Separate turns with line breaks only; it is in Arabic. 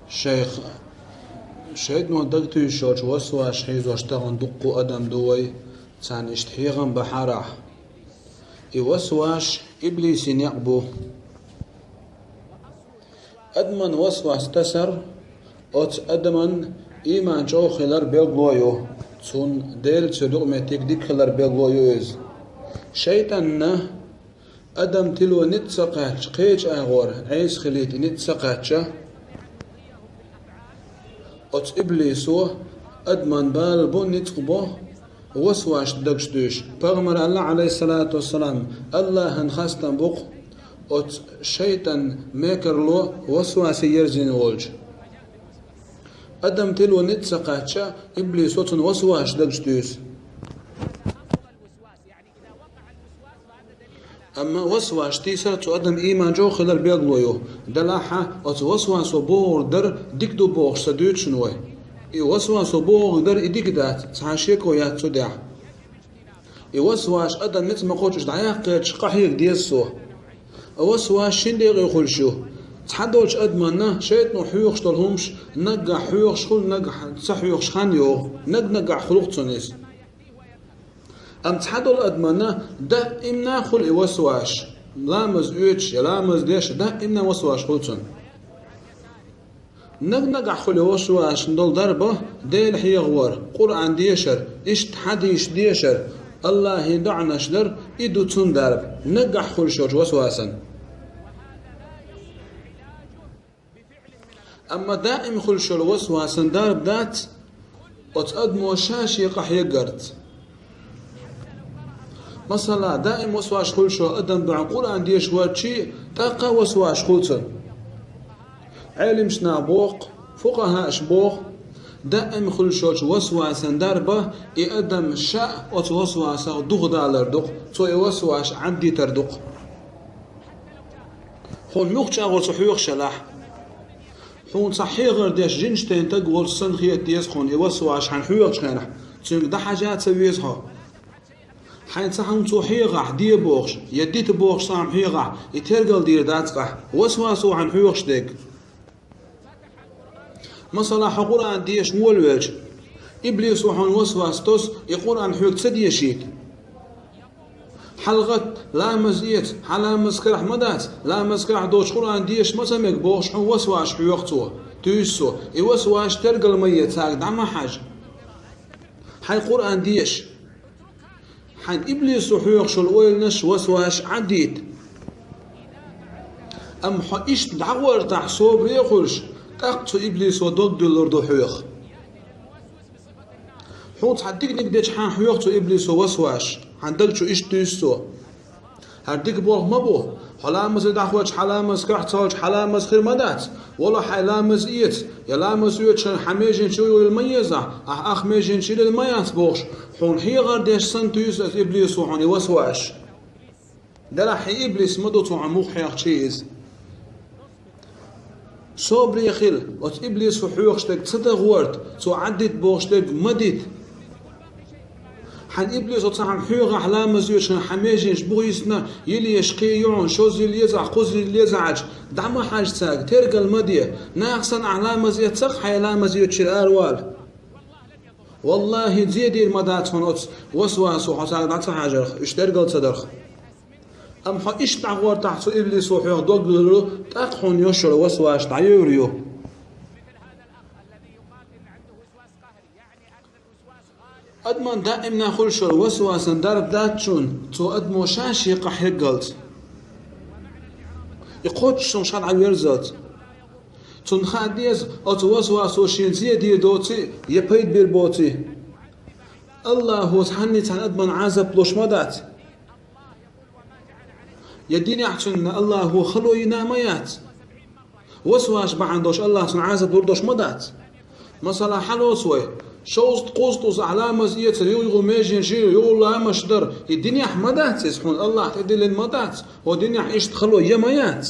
شيخ شهد نو دقتو شوش وسواش حيز واشتغن دقو أدم دوي تان اشتحيغن بحارح وسواش إبليس يقبو أدمن وسواس تسر أت أدمن إيمان جو خلر بيغلويو تون ديل تدوق متيك ديك خلر بيغلويو إز شيطان أدم تلو نتسقاتش قيج أغور عيس خليت نتسقاتش أت إبليسو أدمن بال بون نتقبو وسواش دقشتوش بغمر الله عليه الصلاة والسلام الله هنخاستن بوق أت شيطان ميكرلو وسواس يرزين ولج أدم تلو نتسقاتش إبليسو تن وسواش دقشتوش أما وسواش تيسر تو أدم إيمان جو خلال بيغلويو دلاحة أت وسواس وبور در ديك دو بوغ سدوت شنوي وسواس وبوغ در إديك دات تحاشيكو يات تدع وسواش أدم نت مقوتش دعاق قحيك ديسو وسواش شنديغ يقول شو تحدوش أدمنا شيطنو حيوخش طلهمش نقع حيوخش خل نقع تحيوخش خانيو نقع خلوق تونيس أم تحدول أدمنا دائما خل وسواش لامز أوتش لامز ديش دائما وسواش خلتون نقع خل وسواش ندول ضربة ديل حي غور قرآن ديشر إشت حديش ديشر الله يدعنا شدر إدو تون درب نقع خل شوش وسواسا أما دائم خل شو وسواسا درب دات وتقدمو شاش يقح يقرت مثلا دائم وسواش خلشو أدم بعن قرآن ديش واتشي تاقا وسواش خلصن علم شنا بوق فقهاء شبوق دائم خلشوش وسواسا دربه أدم شاء وتوسواسا دوغ دالر دوغ تو وسواش عدي تردوق خون مخشا وصحيوخ شلاح خون صحيح غير ديش جنشتين تقول سنخية ديس خون وسواش عن حيوخ شخينح تنك ده حاجات سويسها حين صحن تو حيغح دي بوخش يديت بوخش صام حيغح يترقل دير داتقح وسواسو عن حيوخش ديك مثلا حقول عن ديش مولوج إبليس وحن وسواستوس يقول عن حيوك تسديشيت حلقة لا مزيت حلا مسكرح مدات لا مسكرح دوش قرآن ديش مسمك بوخش حن وسواش حيوقتو تيسو يوسواش ترقل ميت ساق دعم حاج حي قرآن ديش حين إبليس وحيوخش الويل نش وسواش عديد أم حيش دعور تحسوب ريخوش تقتو إبليس ودود الأرض حيوخ حوت حديك نقديش حان حيوختو إبليس وسواش حندقشو إيش تيسو هرديك بوغ مبو حلامز دعوش حلامز كحتاج حلامز خير مدات ولا حلامز إيت يلامز يوتش حميجن شو الميزة أخ ميجن شيل الميات بوغش حون هي غرديش سنتويس إبليس وحون وسواش دلا حي إبليس مدوتو عموخ حياخ تشيز صبري خيل وت إبليس وحيوخشتك تصدق ورد تو عدت بوغشتك مدت حن إبليس وتصحن حيوغ أحلام مزيوش حميجنش بغيسنا يلي يشقي يعون شوزي اللي يزع قوزي اللي يزعج دعما حاج ساق ترقى المدية ناقصا أحلام مزية تسق حيلام مزيوش الأروال والله تزيدي المدات فنوت وسواس وحساق دعتا حاجر اشترقل صدرخ أم حيش تعور تحت إبليس وحيوغ دوغلو تاقحون يشر وسواش تعيوريو أدمن دائم ناخل شر وسواسا درب داتشون تو أدمو شاش يقح يقلت يقوتش شون شاد عويرزات تون خاديز أتو وسواسو شينزية دي دوتي يبيد بيربوتي الله هو تحني تان أدمن عازب لوش مدات يديني أحسن الله هو خلو يناميات وسواش بعندوش الله تان عازب بردوش مدات مثلا حلو سوي شوست قوستوس علامة يتر يو ميجين شيو يو لا مشدر الدنيا حمدات يسحون الله تدي للمدات ودنيا حيش تخلو يميات